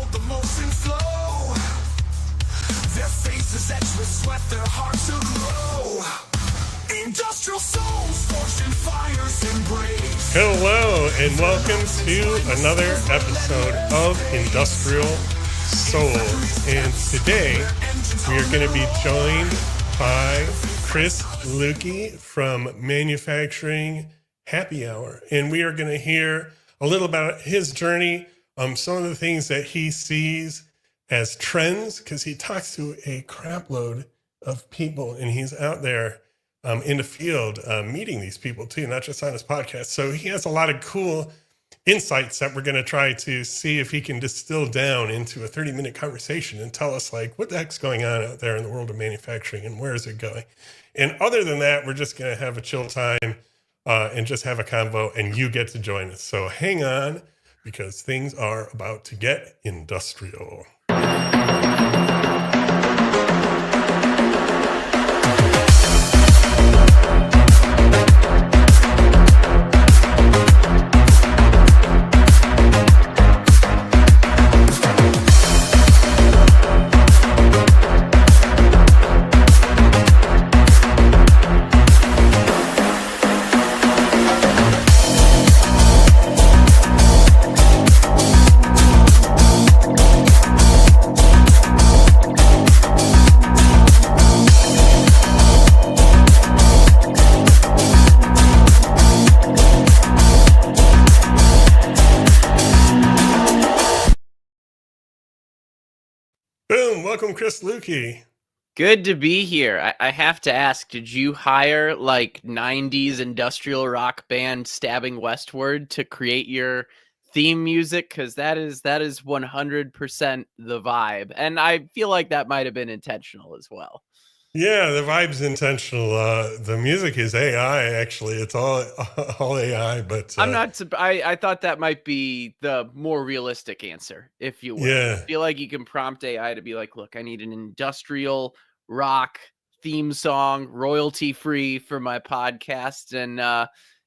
felt the motion flow. Their faces etched with sweat, their hearts aglow. Industrial souls forged in fire's embrace. Hello and welcome to another episode of Industrial Souls. And today we are going to be joined by Chris Luecke from Manufacturing Happy Hour. And we are going to hear a little about his journey, some of the things that he sees as trends, because he talks to a crap load of people and he's out there in the field meeting these people too, not just on his podcast. So he has a lot of cool insights that we're going to try to see if he can distill down into a 30-minute conversation and tell us like what the heck's going on out there in the world of manufacturing and where is it going. And other than that, we're just going to have a chill time and just have a convo, and you get to join us. So hang on, because things are about to get industrial. Boom! Welcome, Chris Luecke. Good to be here. I have to ask, did you hire like 90s industrial rock band Stabbing Westward to create your theme music? Because that is 100% the vibe. And I feel like that might have been intentional as well. Yeah, the vibe's intentional. The music is AI, actually. It's all AI, but I'm not. I thought that might be the more realistic answer, if you will. Yeah. I feel like you can prompt AI to be like, look, I need an industrial rock theme song, royalty free for my podcast, and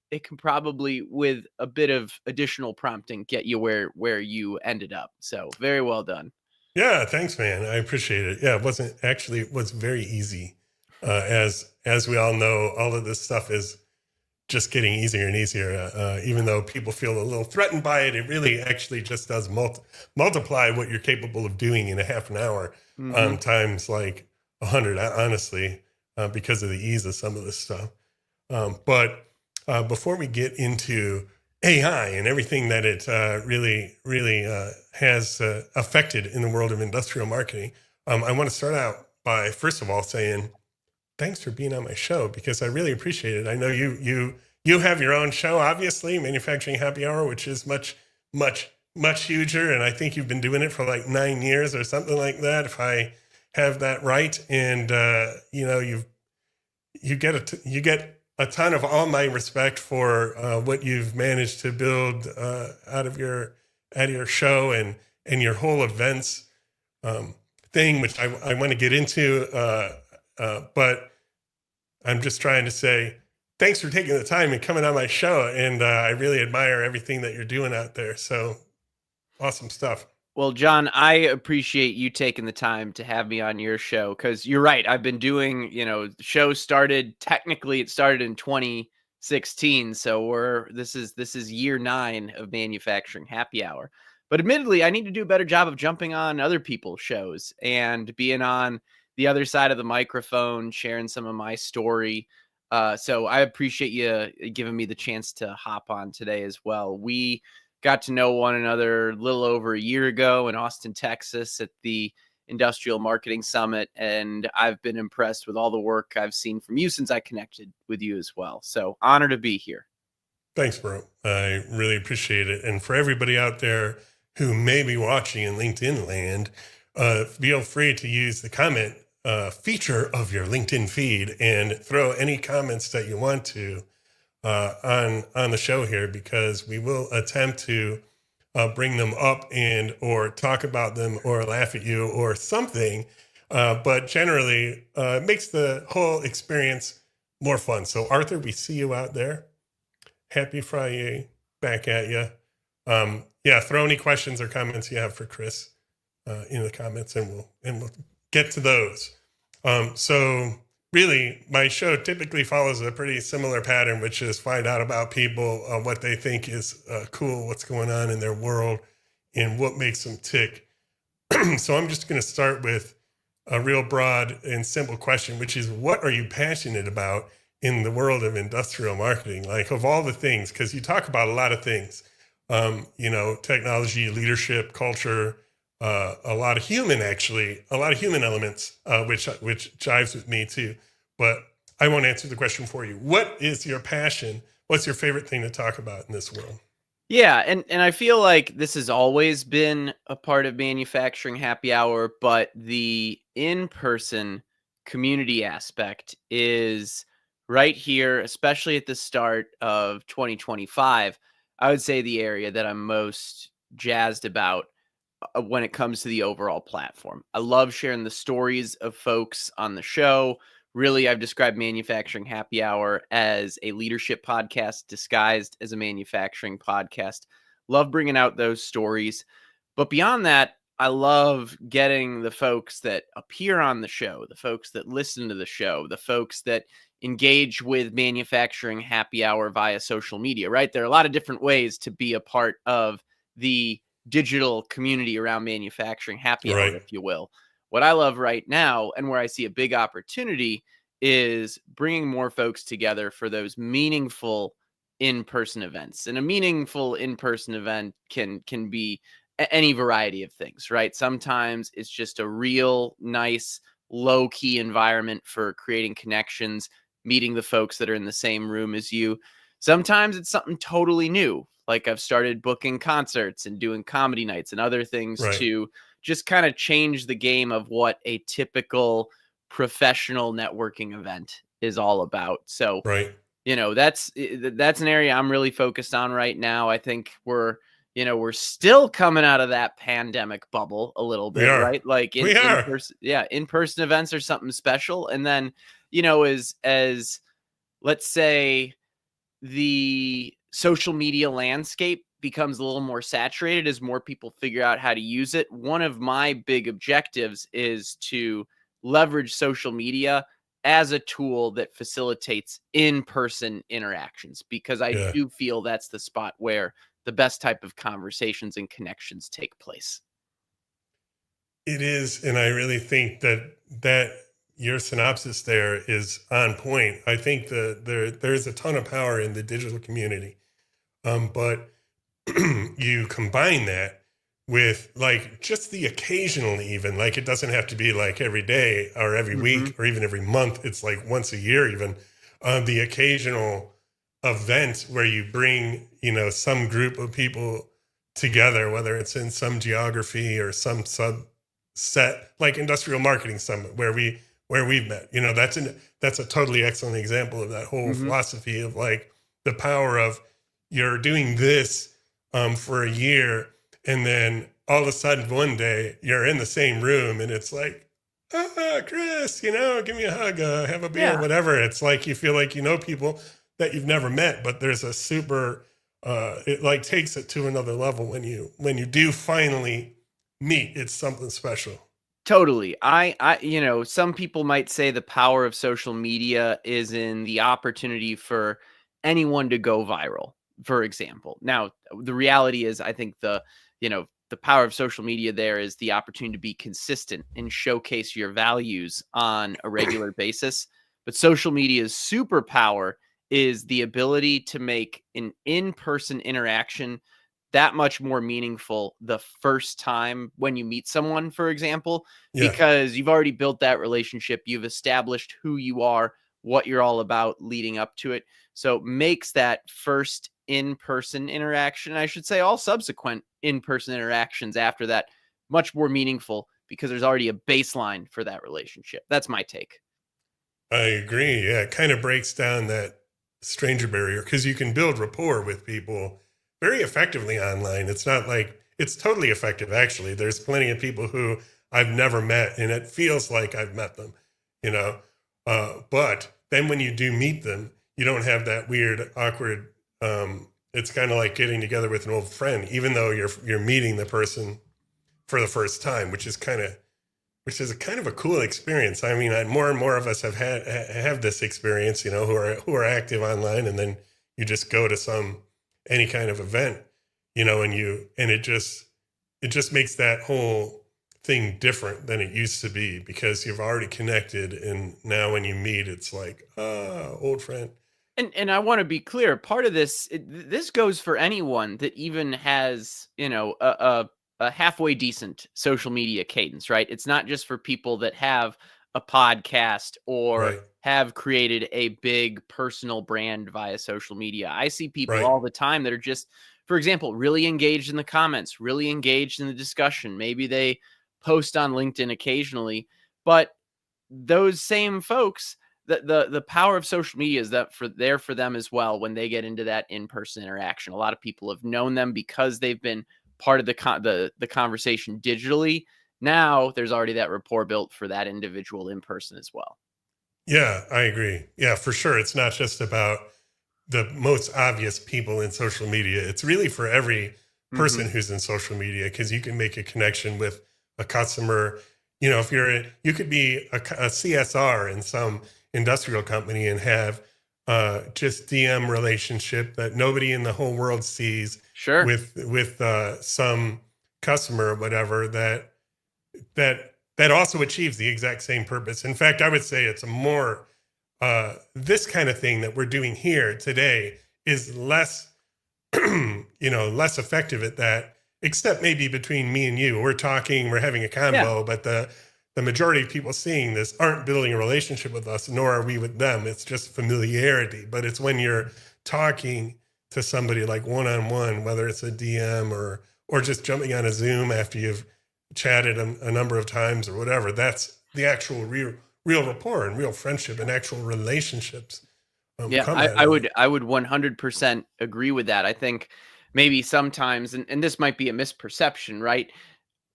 it can probably, with a bit of additional prompting, get you where you ended up. So very well done. Yeah, thanks, man. I appreciate it. Yeah, it was very easy. As we all know, all of this stuff is just getting easier and easier. Even though people feel a little threatened by it, it really actually just does multiply what you're capable of doing in a half an hour times like 100, honestly, because of the ease of some of this stuff. But before we get into AI and everything that it really has affected in the world of industrial marketing, I want to start out by, first of all, saying thanks for being on my show, because I really appreciate it. I know you have your own show, obviously, Manufacturing Happy Hour, which is much huger, and I think you've been doing it for like 9 years or something like that, if I have that right. And you get a ton of all my respect for what you've managed to build out of your show and your whole events thing, which I want to get into. But I'm just trying to say thanks for taking the time and coming on my show. And I really admire everything that you're doing out there. So awesome stuff. Well, John, I appreciate you taking the time to have me on your show, because you're right. I've been doing, the show started in 2016. So this is year 9 of Manufacturing Happy Hour. But admittedly, I need to do a better job of jumping on other people's shows and being on the other side of the microphone, sharing some of my story. So I appreciate you giving me the chance to hop on today as well. We got to know one another a little over a year ago in Austin, Texas at the Industrial Marketing Summit, and I've been impressed with all the work I've seen from you since I connected with you as well. So honored to be here. Thanks, bro. I really appreciate it. And for everybody out there who may be watching in LinkedIn land, feel free to use the comment feature of your LinkedIn feed and throw any comments that you want to on the show here, because we will attempt to bring them up and or talk about them or laugh at you or something. But generally, it makes the whole experience more fun. So Arthur, we see you out there. Happy Friday back at you. Yeah, throw any questions or comments you have for Chris in the comments, and we'll get to those. So really, my show typically follows a pretty similar pattern, which is find out about people, what they think is cool, what's going on in their world, and what makes them tick. So I'm just going to start with a real broad and simple question, which is, what are you passionate about in the world of industrial marketing? Like, of all the things, because you talk about a lot of things, technology, leadership, culture, a lot of human elements, which jives with me too. But I won't answer the question for you. What is your passion? What's your favorite thing to talk about in this world? Yeah, and I feel like this has always been a part of manufacturing happy hour, but the in-person community aspect is right here, especially at the start of 2025. I would say the area that I'm most jazzed about when it comes to the overall platform. I love sharing the stories of folks on the show. Really, I've described Manufacturing Happy Hour as a leadership podcast disguised as a manufacturing podcast. Love bringing out those stories. But beyond that, I love getting the folks that appear on the show, the folks that listen to the show, the folks that engage with Manufacturing Happy Hour via social media, right? There are a lot of different ways to be a part of the digital community around Manufacturing Happy Hour, Right. if you will. What I love right now, and where I see a big opportunity, is bringing more folks together for those meaningful in-person events. And a meaningful in-person event can be any variety of things, right? Sometimes it's just a real nice, low-key environment for creating connections, meeting the folks that are in the same room as you. Sometimes it's something totally new. Like, I've started booking concerts and doing comedy nights and other things Right. to just kind of change the game of what a typical professional networking event is all about. So, Right. that's an area I'm really focused on right now. I think we're still coming out of that pandemic bubble a little We bit, are. right? Like We in are. person, in-person events are something special. And then, as let's say the social media landscape becomes a little more saturated as more people figure out how to use it. One of my big objectives is to leverage social media as a tool that facilitates in-person interactions, because I Yeah. do feel that's the spot where the best type of conversations and connections take place. It is, and I really think that your synopsis there is on point. I think there's a ton of power in the digital community, but you combine that with, like, just the occasional, even, like, it doesn't have to be like every day or every Mhm. week or even every month. It's like once a year, even, the occasional event where you bring, some group of people together, whether it's in some geography or some subset, like Industrial Marketing Summit, where we've met. That's a totally excellent example of that whole Mhm. philosophy of, like, the power of, you're doing this for a year, and then all of a sudden one day you're in the same room, and it's like, Chris, give me a hug, have a beer, Yeah. whatever. It's like you feel like people that you've never met, but there's a super, it like takes it to another level when you do finally meet. It's something special. Totally. Some people might say the power of social media is in the opportunity for anyone to go viral, for example. Now, the reality is, I think the power of social media there is the opportunity to be consistent and showcase your values on a regular basis. But social media's superpower is the ability to make an in-person interaction that much more meaningful the first time when you meet someone, for example, Yeah. because you've already built that relationship. You've established who you are, what you're all about leading up to it. So it makes that first in-person interaction, I should say all subsequent in-person interactions after that, much more meaningful because there's already a baseline for that relationship. That's my take. I agree. Yeah, it kind of breaks down that stranger barrier, because you can build rapport with people very effectively online. It's not like it's totally effective, actually. There's plenty of people who I've never met, and it feels like I've met them, you know. But then when you do meet them, you don't have that weird, awkward. It's kind of like getting together with an old friend, even though you're meeting the person for the first time, which is a kind of a cool experience. I mean, more and more of us have this experience, you know, who are active online, and then you just go to any kind of event, you know, and it just makes that whole thing different than it used to be, because you've already connected, and now when you meet, it's like, old friend. And I want to be clear, part of this, this goes for anyone that even has, a halfway decent social media cadence, right? It's not just for people that have a podcast or Right, have created a big personal brand via social media. I see people right, all the time that are just, for example, really engaged in the comments, really engaged in the discussion. Maybe they post on LinkedIn occasionally, but those same folks, the power of social media is that for them as well when they get into that in-person interaction. A lot of people have known them because they've been part of the conversation digitally. Now there's already that rapport built for that individual in person as well. yeah, I agree. Yeah, for sure. It's not just about the most obvious people in social media. It's really for every Hmm. person who's in social media, because you can make a connection with a customer. You know, if you could be a CSR in some industrial company and have just DM relationship that nobody in the whole world sees Sure. with some customer or whatever, that also achieves the exact same purpose. In fact, I would say it's a more this kind of thing that we're doing here today is less, less effective at that, except maybe between me and you. We're talking, we're having a Yeah. convo, but the majority of people seeing this aren't building a relationship with us, nor are we with them. It's just familiarity. But it's when you're talking to somebody like one on one, whether it's a DM or just jumping on a Zoom after you've chatted a number of times or whatever. That's the actual real rapport and real friendship and actual relationships Yeah, come I, out I of it. would I would 100% agree with that. I think maybe sometimes, and this might be a misperception, right?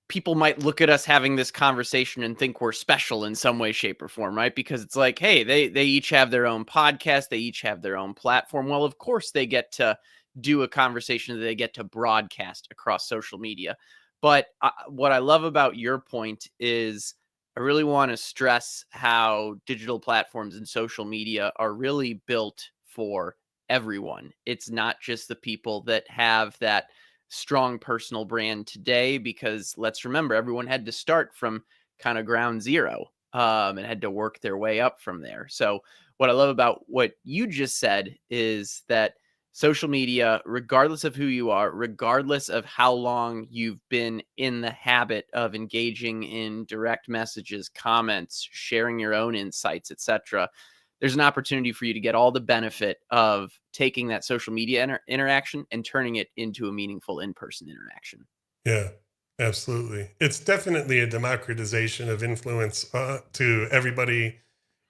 People might look at us having this conversation and think we're special in some way, shape, or form, right? Because it's like, hey, they each have their own podcast, they each have their own platform. Well, of course, they get to do a conversation that they get to broadcast across social media. But what I love about your point is I really want to stress how digital platforms and social media are really built for everyone. It's not just the people that have that strong personal brand today, because let's remember everyone had to start from kind of ground zero, and had to work their way up from there. So what I love about what you just said is that social media, regardless of who you are, regardless of how long you've been in the habit of engaging in direct messages, comments, sharing your own insights, etc., there's an opportunity for you to get all the benefit of taking that social media interaction and turning it into a meaningful in-person interaction. Yeah, absolutely. It's definitely a democratization of influence to everybody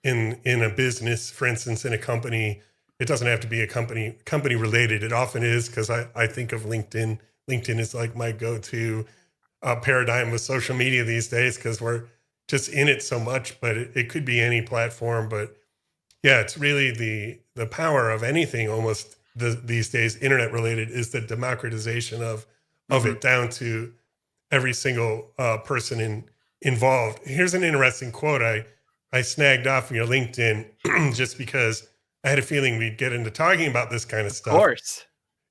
in a business. For instance, in a company, it doesn't have to be a company related. It often is, because I think of LinkedIn. LinkedIn is like my go-to paradigm with social media these days, because we're just in it so much. But it could be any platform. But yeah, it's really the power of anything almost these days, internet related, is the democratization of Mhm. it down to every single person involved. Here's an interesting quote I snagged off of your LinkedIn just because I had a feeling we'd get into talking about this kind of Of stuff. course.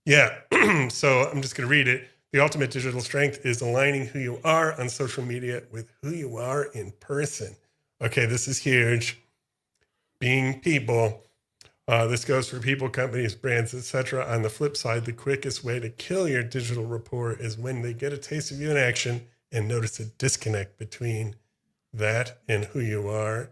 Yeah. So I'm just going to read it. The ultimate digital strength is aligning who you are on social media with who you are in person. Okay, this is huge. Being people. This goes for people, companies, brands, etc. On the flip side, the quickest way to kill your digital rapport is when they get a taste of you in action and notice a disconnect between that and who you are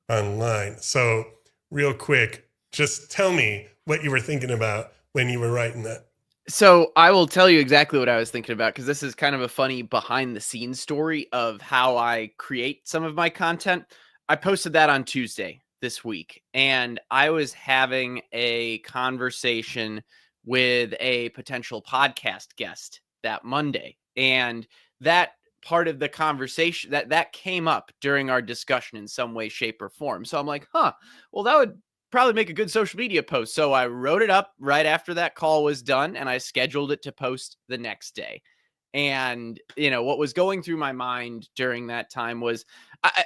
online. So, real quick, just tell me what you were thinking about when you were writing that. So I will tell you exactly what I was thinking about, because this is kind of a funny behind the scenes story of how I create some of my content. I posted that on Tuesday this week, and I was having a conversation with a potential podcast guest that Monday. And that part of the conversation that came up during our discussion in some way, shape, or form. So I'm like, well, that would probably make a good social media post. So I wrote it up right after that call was done, and I scheduled it to post the next day. And, what was going through my mind during that time was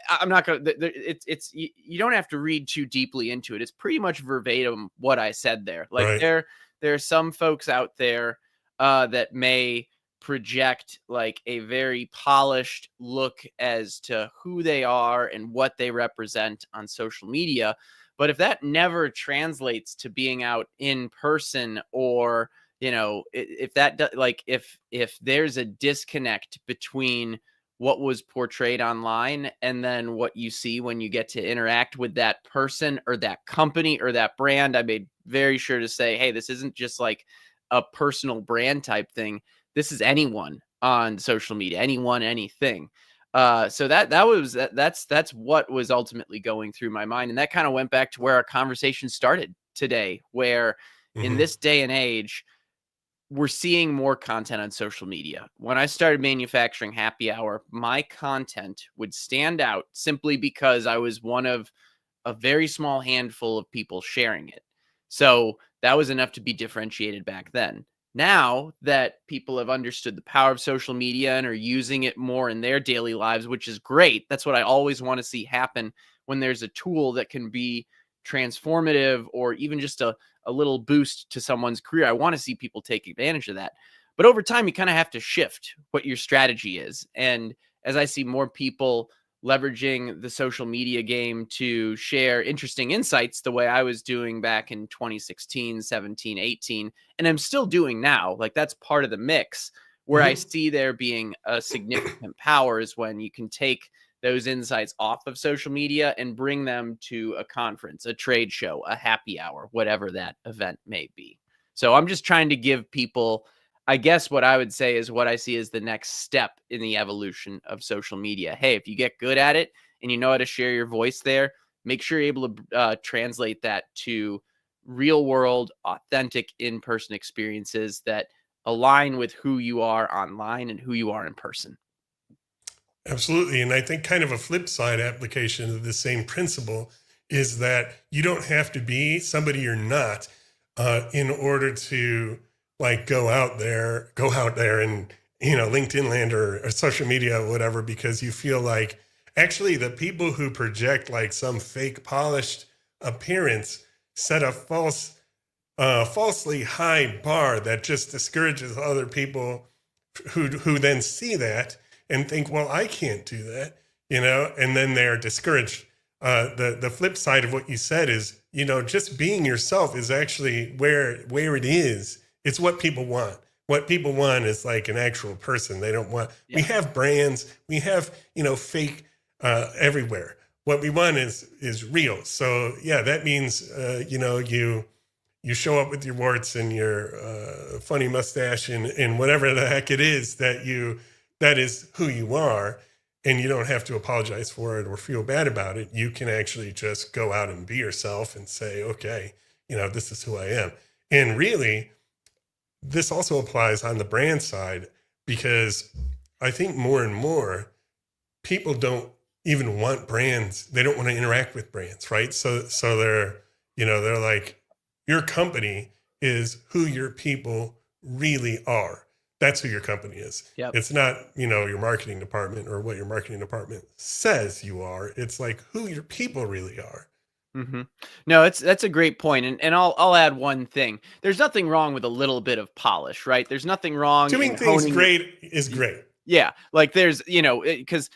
I'm not going to, you don't have to read too deeply into it. It's pretty much verbatim what I said there. Like Right. there are some folks out there that may project like a very polished look as to who they are and what they represent on social media. But if that never translates to being out in person, or if that like if there's a disconnect between what was portrayed online and then what you see when you get to interact with that person or that company or that brand, I made very sure to say, hey, this isn't just like a personal brand type thing. This is anyone on social media, anyone, anything. So that's what was ultimately going through my mind. And that kind of went back to where our conversation started today, where in Mhm. this day and age, we're seeing more content on social media. When I started manufacturing happy hour, my content would stand out simply because I was one of a very small handful of people sharing it. So that was enough to be differentiated back then. Now that people have understood the power of social media and are using it more in their daily lives, which is great. That's what I always want to see happen when there's a tool that can be transformative or even just a little boost to someone's career. I want to see people take advantage of that. But over time, you kind of have to shift what your strategy is. And as I see more people leveraging the social media game to share interesting insights the way I was doing back in 2016, 17, 18, and I'm still doing now, like that's part of the mix. Where I Mhm. see there being a significant power is when you can take those insights off of social media and bring them to a conference, a trade show, a happy hour, whatever that event may be. So I'm just trying to give people, I guess what I would say is what I see as the next step in the evolution of social media. Hey, if you get good at it and you know how to share your voice there, make sure you're able to translate that to real world, authentic in person experiences that align with who you are online and who you are in person. Absolutely. And I think kind of a flip side application of the same principle is that you don't have to be somebody you're not in order to like go out there and, LinkedIn land or social media or whatever, because you feel like actually the people who project like some fake polished appearance set a falsely high bar that just discourages other people who then see that and think, well, I can't do that, and then they're discouraged. The flip side of what you said is, just being yourself is actually where it is. It's what people want. What people want is like an actual person. They don't want. We Yeah. have brands. We have fake everywhere. What we want is real. So yeah, that means you show up with your warts and your funny mustache and whatever the heck it is that is who you are, and you don't have to apologize for it or feel bad about it. You can actually just go out and be yourself and say, okay, this is who I am. And really, this also applies on the brand side, because I think more and more people don't even want brands. They don't want to interact with brands, right? So they're like, your company is who your people really are. That's who your company is. Yep. It's not, your marketing department or what your marketing department says you are. It's like who your people really are. hmm No, that's a great point, and I'll add one thing. There's nothing wrong with a little bit of polish, right? There's nothing wrong in Doing things honing your. great is great. Yeah, like there's, because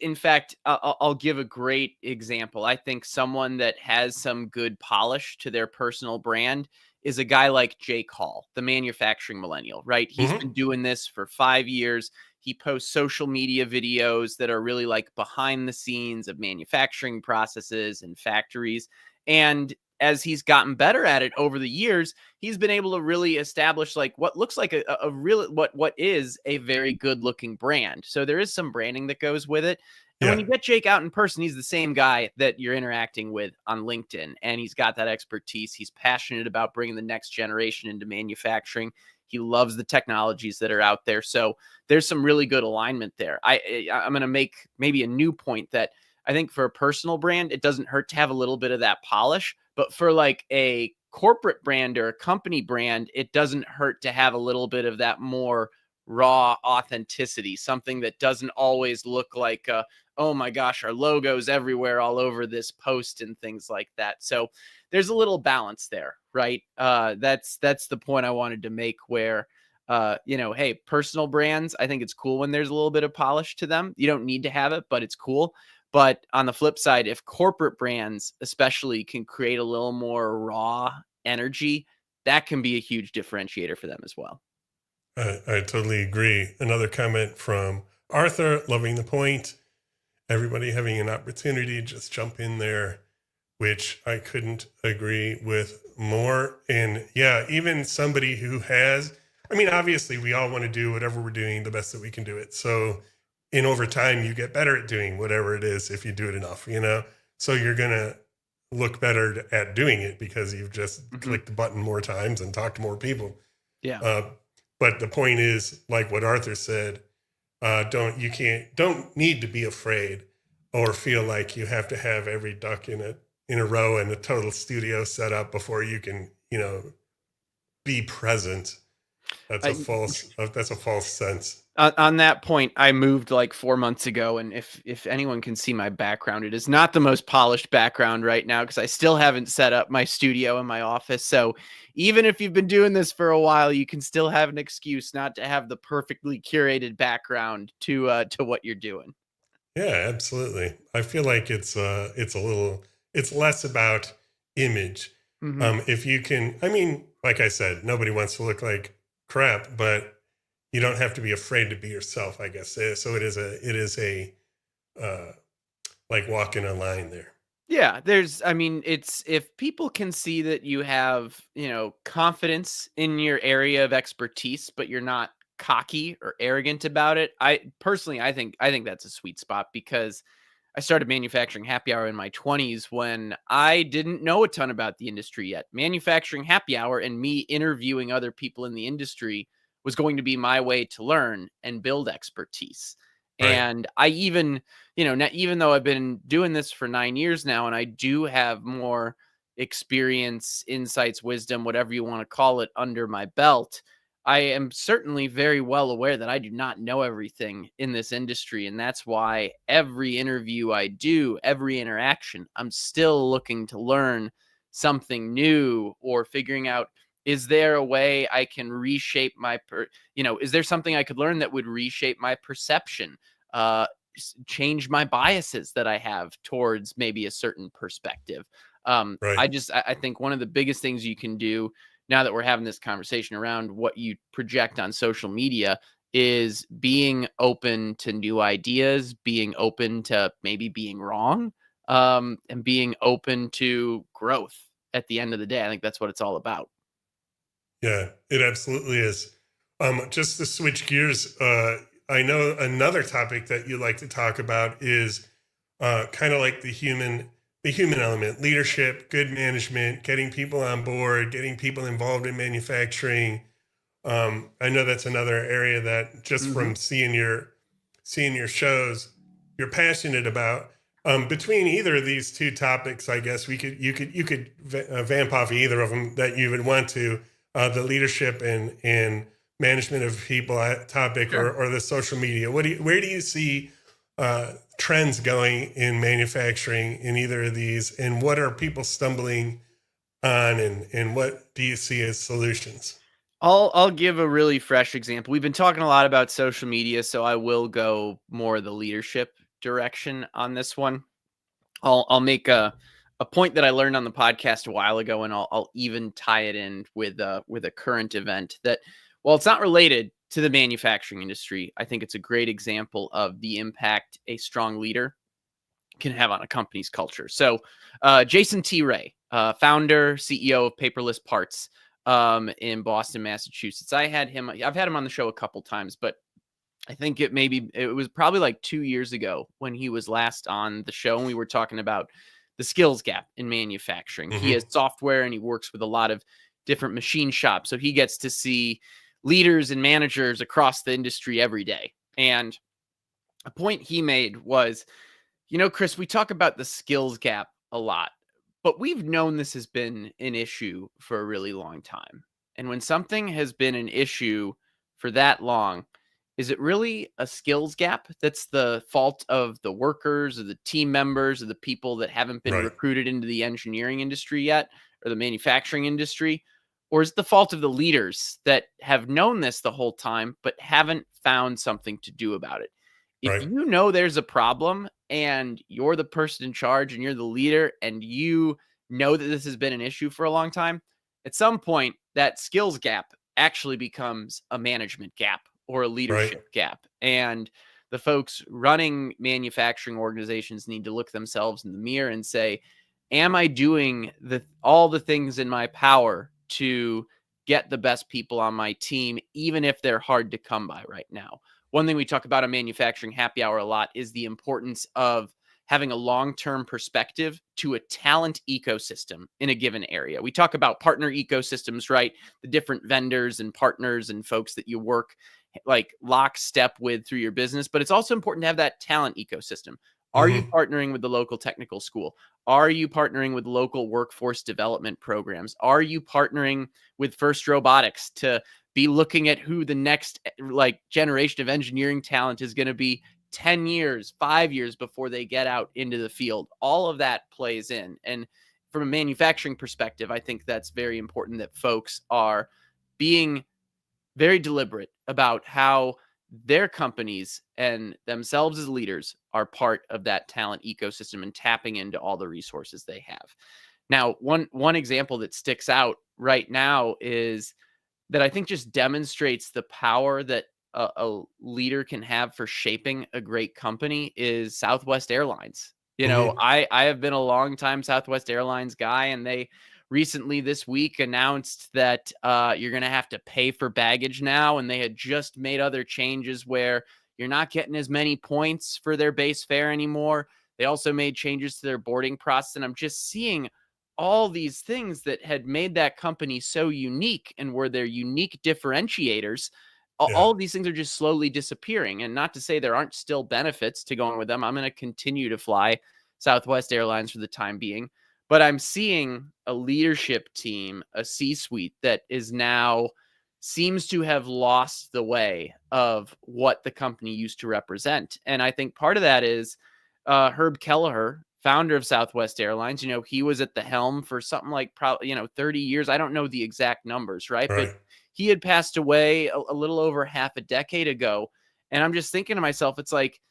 in fact, I'll give a great example. I think someone that has some good polish to their personal brand is a guy like Jake Hall, the manufacturing millennial, right? He's Mhm. been doing this for 5 years. He posts social media videos that are really like behind the scenes of manufacturing processes and factories. And as he's gotten better at it over the years, he's been able to really establish like what looks like a real what is a very good looking brand. So there is some branding that goes with it. And when Yeah. you get Jake out in person, he's the same guy that you're interacting with on LinkedIn, and he's got that expertise. He's passionate about bringing the next generation into manufacturing. He loves the technologies that are out there. So there's some really good alignment there. I'm going to make maybe a new point that I think for a personal brand, it doesn't hurt to have a little bit of that polish, but for like a corporate brand or a company brand, it doesn't hurt to have a little bit of that more raw authenticity, something that doesn't always look like, oh my gosh, our logo's everywhere all over this post and things like that. So there's a little balance there, right? That's the point I wanted to make where, hey, personal brands, I think it's cool when there's a little bit of polish to them. You don't need to have it, but it's cool. But on the flip side, if corporate brands especially can create a little more raw energy, that can be a huge differentiator for them as well. I totally agree. Another comment from Arthur, loving the point. Everybody having an opportunity, just jump in there, which I couldn't agree with more. And yeah, even somebody who has, I mean, obviously we all want to do whatever we're doing the best that we can do it. So in over time, you get better at doing whatever it is if you do it enough, So you're going to look better at doing it because you've just clicked the button more times and talked to more people. Yeah. But the point is, like what Arthur said, don't need to be afraid or feel like you have to have every duck in a row and a total studio set up before you can, be present. That's a false sense. On that point, I moved like 4 months ago, and if anyone can see my background, it is not the most polished background right now because I still haven't set up my studio in my office. So even if you've been doing this for a while, you can still have an excuse not to have the perfectly curated background to what you're doing. Yeah, absolutely. I feel like it's less about image. If you can, I mean, like I said, nobody wants to look like crap, but you don't have to be afraid to be yourself, I guess. So it is a like walking a line there. Yeah, it's if people can see that you have, confidence in your area of expertise, but you're not cocky or arrogant about it. I think that's a sweet spot because I started manufacturing happy hour in my 20s when I didn't know a ton about the industry yet. Manufacturing happy hour and me interviewing other people in the industry was going to be my way to learn and build expertise. Right. And I even, even though I've been doing this for 9 years now and I do have more experience, insights, wisdom, whatever you want to call it, under my belt, I am certainly very well aware that I do not know everything in this industry. And that's why every interview I do, every interaction, I'm still looking to learn something new or figuring out, is there a way I can reshape is there something I could learn that would reshape my perception, change my biases that I have towards maybe a certain perspective? Right. I think one of the biggest things you can do now that we're having this conversation around what you project on social media is being open to new ideas, being open to maybe being wrong, and being open to growth at the end of the day. I think that's what it's all about. Yeah, it absolutely is. Just to switch gears, I know another topic that you like to talk about is kind of like the human element, leadership, good management, getting people on board, getting people involved in manufacturing. I know that's another area that just from seeing your shows, you're passionate about. Between either of these two topics, I guess you could vamp off either of them that you would want to. The leadership and management of people topic, Sure. or the social media. Where do you see trends going in manufacturing in either of these, and what are people stumbling on, and what do you see as solutions? I'll give a really fresh example. We've been talking a lot about social media, so I will go more the leadership direction on this one. I'll make a point that I learned on the podcast a while ago, and I'll even tie it in with a current event that, while it's not related to the manufacturing industry, I think it's a great example of the impact a strong leader can have on a company's culture. So Jason T. Ray, founder, CEO of Paperless Parts in Boston, Massachusetts. I've had him on the show a couple times, but I think it was probably like 2 years ago when he was last on the show, and we were talking about the skills gap in manufacturing. He has software and he works with a lot of different machine shops. So he gets to see leaders and managers across the industry every day. And a point he made was, Chris, we talk about the skills gap a lot, but we've known this has been an issue for a really long time. And when something has been an issue for that long, is it really a skills gap that's the fault of the workers or the team members or the people that haven't been Right. recruited into the engineering industry yet or the manufacturing industry? Or is it the fault of the leaders that have known this the whole time but haven't found something to do about it? If Right. you know there's a problem and you're the person in charge and you're the leader and you know that this has been an issue for a long time, at some point that skills gap actually becomes a management gap or a Right. leadership gap. And the folks running manufacturing organizations need to look themselves in the mirror and say, am I doing all the things in my power to get the best people on my team, even if they're hard to come by right now? One thing we talk about on manufacturing happy hour a lot is the importance of having a long-term perspective to a talent ecosystem in a given area. We talk about partner ecosystems, right? The different vendors and partners and folks that you work like lockstep with through your business, but it's also important to have that talent ecosystem. Are you Hmm. partnering with the local technical school? Are you partnering with local workforce development programs? Are you partnering with First Robotics to be looking at who the next like generation of engineering talent is going to be 10 years, 5 years before they get out into the field? All of that plays in. And from a manufacturing perspective, I think that's very important that folks are being very deliberate about how their companies and themselves as leaders are part of that talent ecosystem and tapping into all the resources they have. Now, one example that sticks out right now is that I think just demonstrates the power that a leader can have for shaping a great company is Southwest Airlines. You know, Hmm. I have been a long time Southwest Airlines guy, and they recently this week announced that you're going to have to pay for baggage now, and they had just made other changes where you're not getting as many points for their base fare anymore. They also made changes to their boarding process, and I'm just seeing all these things that had made that company so unique and were their unique differentiators. Yeah. All of these things are just slowly disappearing. And not to say there aren't still benefits to going with them. I'm going to continue to fly Southwest Airlines for the time being. But I'm seeing a leadership team, a C suite that is now seems to have lost the way of what the company used to represent. And I think part of that is Herb Kelleher, founder of Southwest Airlines. You know, he was at the helm for something like probably, 30 years. I don't know the exact numbers, right? But Right. he had passed away a little over half a decade ago. And I'm just thinking to myself, it's like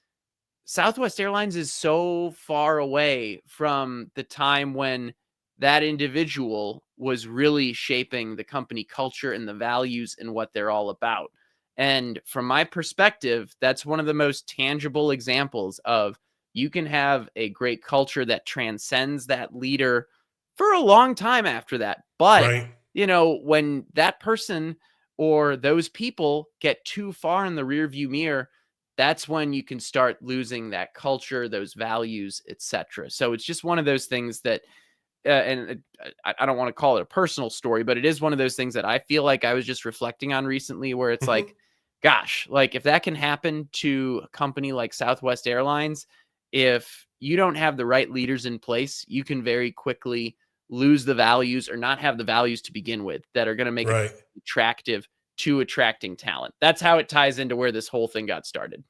Southwest Airlines is so far away from the time when that individual was really shaping the company culture and the values and what they're all about. And from my perspective, that's one of the most tangible examples of you can have a great culture that transcends that leader for a long time after that. But, Right. when that person or those people get too far in the rearview mirror, that's when you can start losing that culture, those values, etc. So it's just one of those things that, I don't want to call it a personal story, but it is one of those things that I feel like I was just reflecting on recently, where it's Hmm. like, gosh, like if that can happen to a company like Southwest Airlines, if you don't have the right leaders in place, you can very quickly lose the values or not have the values to begin with that are going to make it Right. attractive to attracting talent. That's how it ties into where this whole thing got started.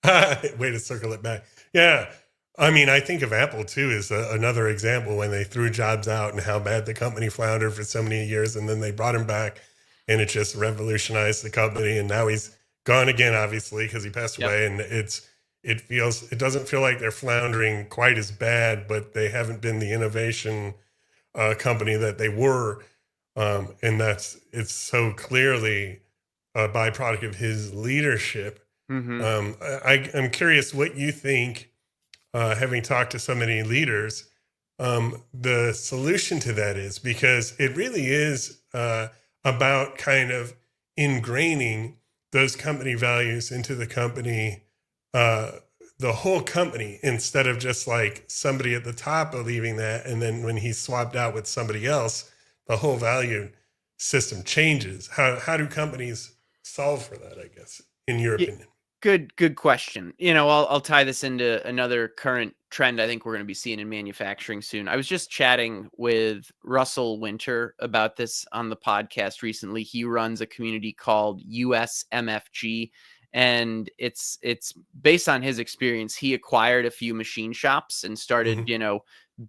Way to circle it back. Yeah. I mean, I think of Apple too as another example when they threw Jobs out and how bad the company floundered for so many years. And then they brought him back and it just revolutionized the company. And now he's gone again, obviously, because he passed Yep. away. And it doesn't feel like they're floundering quite as bad, but they haven't been the innovation company that they were. And it's so clearly a byproduct of his leadership. Hmm. I'm curious what you think, having talked to so many leaders, the solution to that is, because it really is about kind of ingraining those company values into uh, the whole company, instead of just like somebody at the top believing that. And then when he's swapped out with somebody else, the whole value system changes. How do companies solve for that, I guess, in your opinion? Good question. I'll tie this into another current trend I think we're going to be seeing in manufacturing soon. I was just chatting with Russell Winter about this on the podcast recently. He runs a community called USMFG, And it's based on his experience. He acquired a few machine shops and started,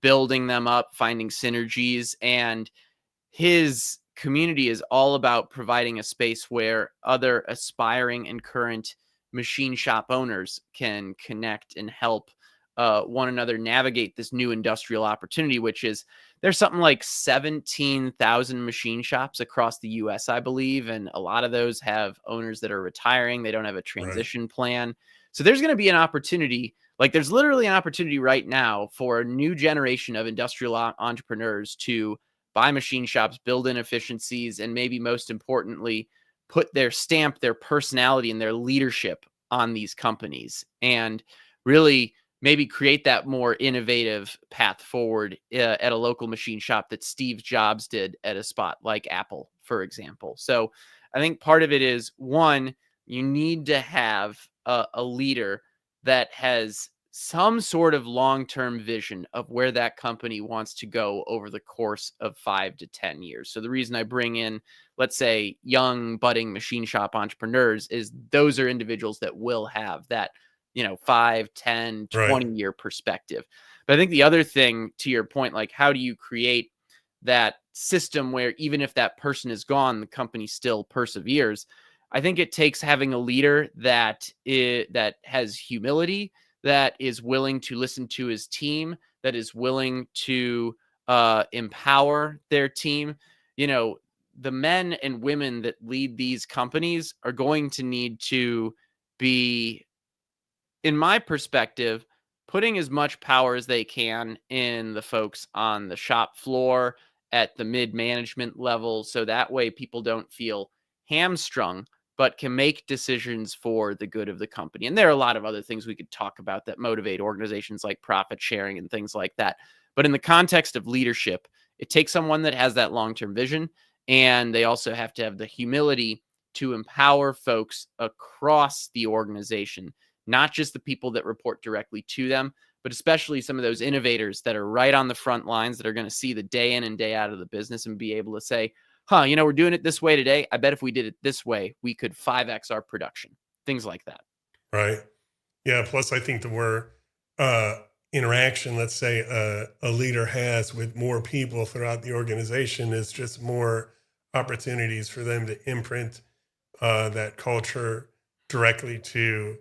building them up, finding synergies, and his community is all about providing a space where other aspiring and current machine shop owners can connect and help one another navigate this new industrial opportunity, which is there's something like 17,000 machine shops across the US, I believe. And a lot of those have owners that are retiring. They don't have a transition plan. So there's going to be an opportunity. Like there's literally an opportunity right now for a new generation of industrial entrepreneurs to buy machine shops, build in efficiencies, and maybe most importantly, put their stamp, their personality, and their leadership on these companies, and really maybe create that more innovative path forward at a local machine shop that Steve Jobs did at a spot like Apple, for example. So I think part of it is, one, you need to have a leader that has some sort of long-term vision of where that company wants to go over the course of 5 to 10 years. So the reason I bring in, let's say, young budding machine shop entrepreneurs is those are individuals that will have that, 5, 10, 20-year perspective. But I think the other thing, to your point, like how do you create that system where even if that person is gone, the company still perseveres? I think it takes having a leader that has humility, that is willing to listen to his team, that is willing to empower their team. The men and women that lead these companies are going to need to be, in my perspective, putting as much power as they can in the folks on the shop floor at the mid-management level. So that way people don't feel hamstrung, but can make decisions for the good of the company. And there are a lot of other things we could talk about that motivate organizations like profit sharing and things like that. But in the context of leadership, it takes someone that has that long-term vision, and they also have to have the humility to empower folks across the organization, not just the people that report directly to them, but especially some of those innovators that are right on the front lines that are going to see the day in and day out of the business and be able to say, we're doing it this way today. I bet if we did it this way, we could 5x our production. Things like that. Right. Yeah. Plus, I think the more interaction, let's say, a leader has with more people throughout the organization is just more opportunities for them to imprint that culture directly to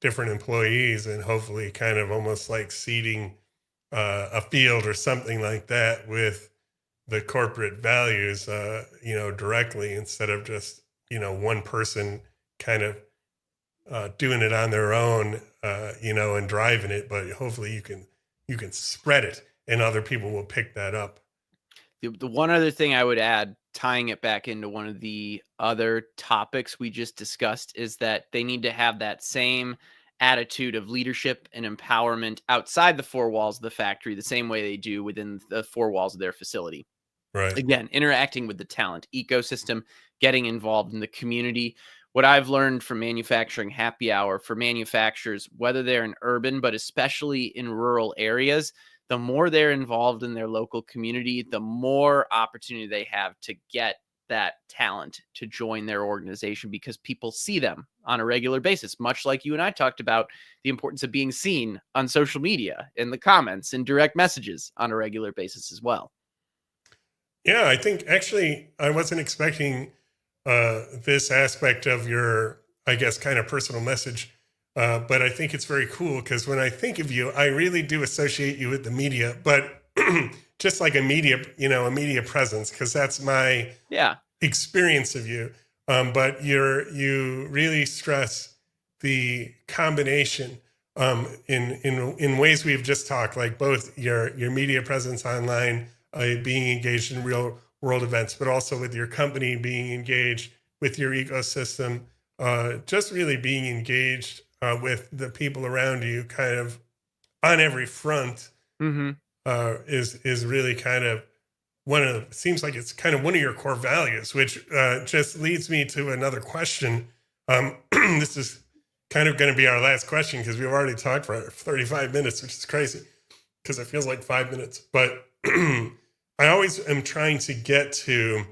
different employees, and hopefully kind of almost like seeding a field or something like that with the corporate values, directly, instead of just, one person kind of doing it on their own, and driving it. But hopefully you can spread it and other people will pick that up. The one other thing I would add, tying it back into one of the other topics we just discussed, is that they need to have that same attitude of leadership and empowerment outside the four walls of the factory, the same way they do within the four walls of their facility. Right. Again, interacting with the talent ecosystem, getting involved in the community. What I've learned from manufacturing happy hour for manufacturers, whether they're in urban, but especially in rural areas, the more they're involved in their local community, the more opportunity they have to get that talent to join their organization, because people see them on a regular basis, much like you and I talked about the importance of being seen on social media, in the comments, and direct messages on a regular basis as well. Yeah, I think actually I wasn't expecting this aspect of your, I guess, kind of personal message. But I think it's very cool because when I think of you, I really do associate you with the media, but just like a media presence, because that's my experience of you. But you really stress the combination in ways we've just talked, like both your media presence online, being engaged in real world events, but also with your company being engaged with your ecosystem, just really being engaged with the people around you, kind of on every front, is really kind of seems like it's kind of one of your core values, which just leads me to another question. This is kind of going to be our last question because we've already talked for 35 minutes, which is crazy because it feels like 5 minutes. But I always am trying to get to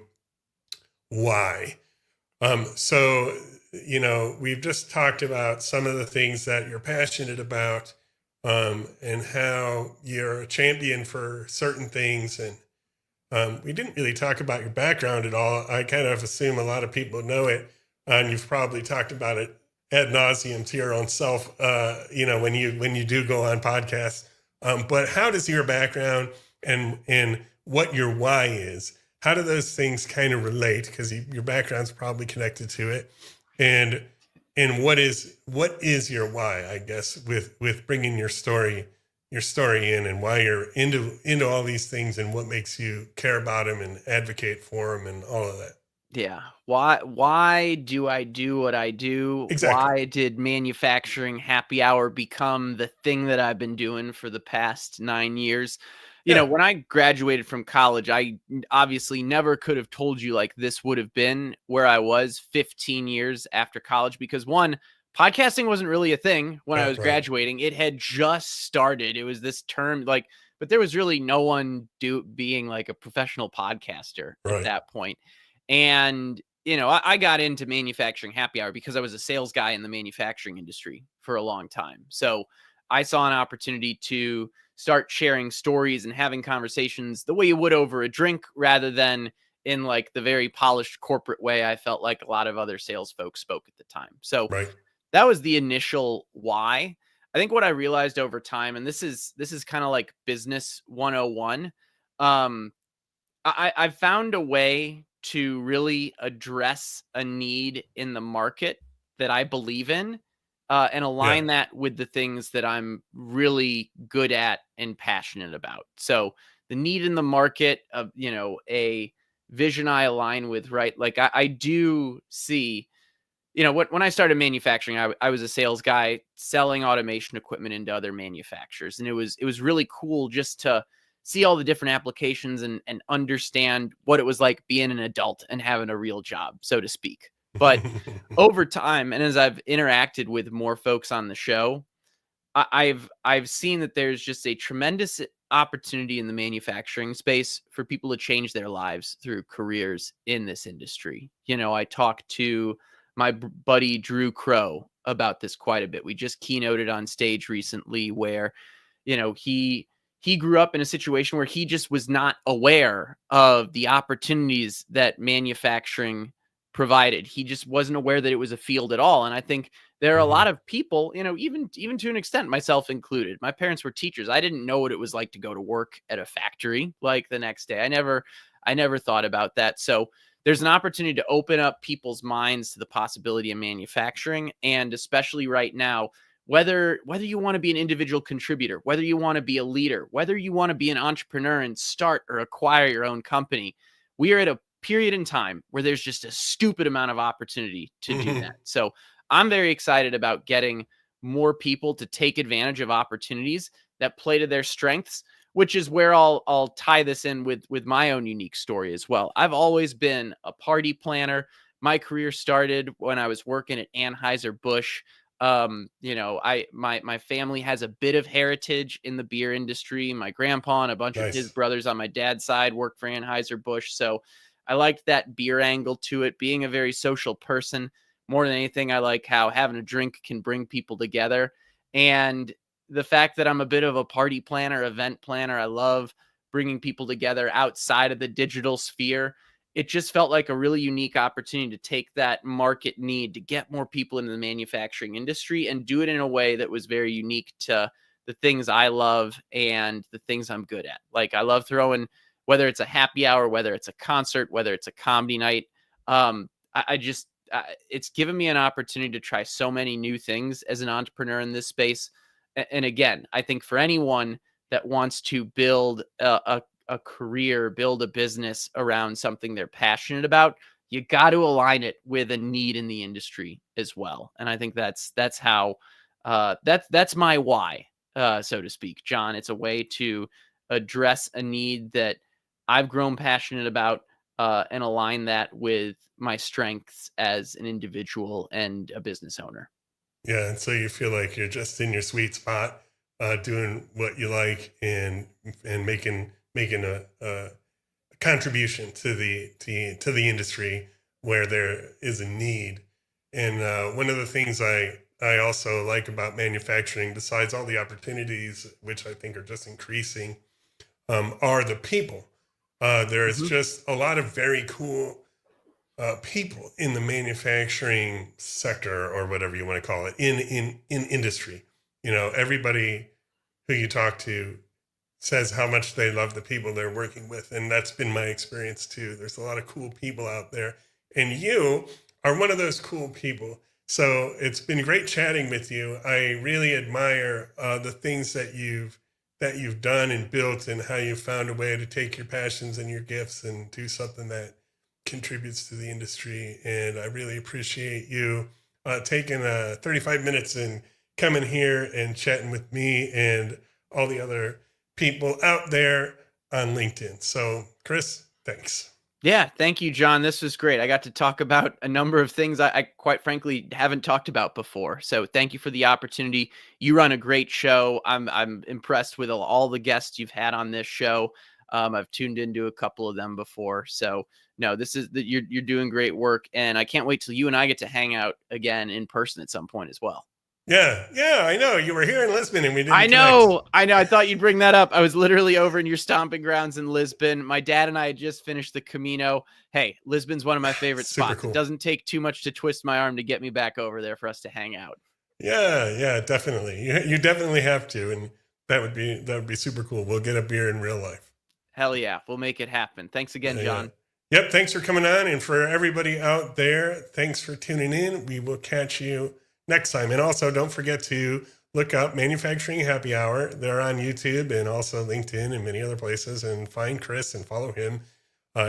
why. So we've just talked about some of the things that you're passionate about, and how you're a champion for certain things. And we didn't really talk about your background at all. I kind of assume a lot of people know it, and you've probably talked about it ad nauseum to your own self, when you do go on podcasts. But how does your background and what your why is, how do those things kind of relate? Because your background's probably connected to it, and what is your why? I guess with bringing your story in, and why you're into all these things, and what makes you care about them and advocate for them and all of that. Yeah. Why do I do what I do? Exactly. Why did manufacturing happy hour become the thing that I've been doing for the past 9 years? Yeah. When I graduated from college, obviously never could have told you like this would have been where I was 15 years after college, because one, podcasting wasn't really a thing when I Yeah. was Right. graduating. It had just started. It was this term like, but there was really no one being like a professional podcaster at Right. that point. And, I got into manufacturing happy hour because I was a sales guy in the manufacturing industry for a long time. So I saw an opportunity to start sharing stories and having conversations the way you would over a drink, rather than in like the very polished corporate way I felt like a lot of other sales folks spoke at the time. So Right. that was the initial why. I think what I realized over time, and this is kind of like business 101. um I've found a way to really address a need in the market that I believe in, and Yeah. align that with the things that I'm really good at and passionate about. So the need in the market of, a vision I align with, right? Like I do see, when I started manufacturing, I was a sales guy selling automation equipment into other manufacturers. And it was really cool just to see all the different applications and understand what it was like being an adult and having a real job, so to speak. But over time, and as I've interacted with more folks on the show, I've seen that there's just a tremendous opportunity in the manufacturing space for people to change their lives through careers in this industry. I talked to my buddy Drew Crow about this quite a bit. We just keynoted on stage recently where, he grew up in a situation where he just was not aware of the opportunities that manufacturing provided. He just wasn't aware that it was a field at all. And I think there are a Mhm. lot of people, even to an extent, myself included. My parents were teachers. I didn't know what it was like to go to work at a factory like the next day. I never thought about that. So there's an opportunity to open up people's minds to the possibility of manufacturing, and especially right now, whether you want to be an individual contributor, whether you want to be a leader, whether you want to be an entrepreneur and start or acquire your own company, we are at a period in time where there's just a stupid amount of opportunity to do that. So I'm very excited about getting more people to take advantage of opportunities that play to their strengths, which is where I'll tie this in with my own unique story as well. I've always been a party planner. My career started when I was working at Anheuser-Busch. My family has a bit of heritage in the beer industry. My grandpa and a bunch of his Nice. brothers on my dad's side worked for Anheuser-Busch. So I liked that beer angle to it. Being a very social person, more than anything, I like how having a drink can bring people together. And the fact that I'm a bit of a party planner, event planner, I love bringing people together outside of the digital sphere. It just felt like a really unique opportunity to take that market need to get more people into the manufacturing industry and do it in a way that was very unique to the things I love and the things I'm good at. Like I love throwing, whether it's a happy hour, whether it's a concert, whether it's a comedy night. It's given me an opportunity to try so many new things as an entrepreneur in this space. And again, I think for anyone that wants to build a career, build a business around something they're passionate about, you got to align it with a need in the industry as well. And I think that's how that's my why, so to speak, John. It's a way to address a need that I've grown passionate about, and align that with my strengths as an individual and a business owner. Yeah, and so you feel like you're just in your sweet spot, doing what you like, and making a contribution to the industry where there is a need. And one of the things I also like about manufacturing, besides all the opportunities, which I think are just increasing, are the people. There's Mhm. just a lot of very cool people in the manufacturing sector, or whatever you want to call it, in industry. Everybody who you talk to says how much they love the people they're working with, and that's been my experience too. There's a lot of cool people out there, and you are one of those cool people. So it's been great chatting with you. I really admire the things that you've done and built, and how you found a way to take your passions and your gifts and do something that contributes to the industry. And I really appreciate you taking 35 minutes and coming here and chatting with me and all the other people out there on LinkedIn. So, Chris, thanks. Yeah, thank you, John. This was great. I got to talk about a number of things I quite frankly haven't talked about before. So thank you for the opportunity. You run a great show. I'm impressed with all the guests you've had on this show. I've tuned into a couple of them before. So no, this is that you're doing great work, and I can't wait till you and I get to hang out again in person at some point as well. Yeah, I know. You were here in Lisbon and we didn't I connect. know. I thought you'd bring that up. I was literally over in your stomping grounds in Lisbon. My dad and I had just finished the Camino. Hey, Lisbon's one of my favorite Super spots. It cool. doesn't take too much to twist my arm to get me back over there for us to hang out. Yeah, definitely. You definitely have to, and that would be super cool. We'll get a beer in real life. Hell yeah, we'll make it happen. Thanks again, Yeah. John. Yep. Thanks for coming on. And for everybody out there, thanks for tuning in. We will catch you next time. And also, don't forget to look up Manufacturing Happy Hour. They're on YouTube and also LinkedIn and many other places. And find Chris and follow him.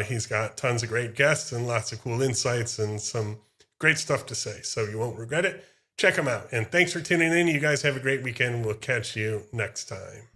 He's got tons of great guests and lots of cool insights and some great stuff to say. So you won't regret it. Check him out. And thanks for tuning in. You guys have a great weekend. We'll catch you next time.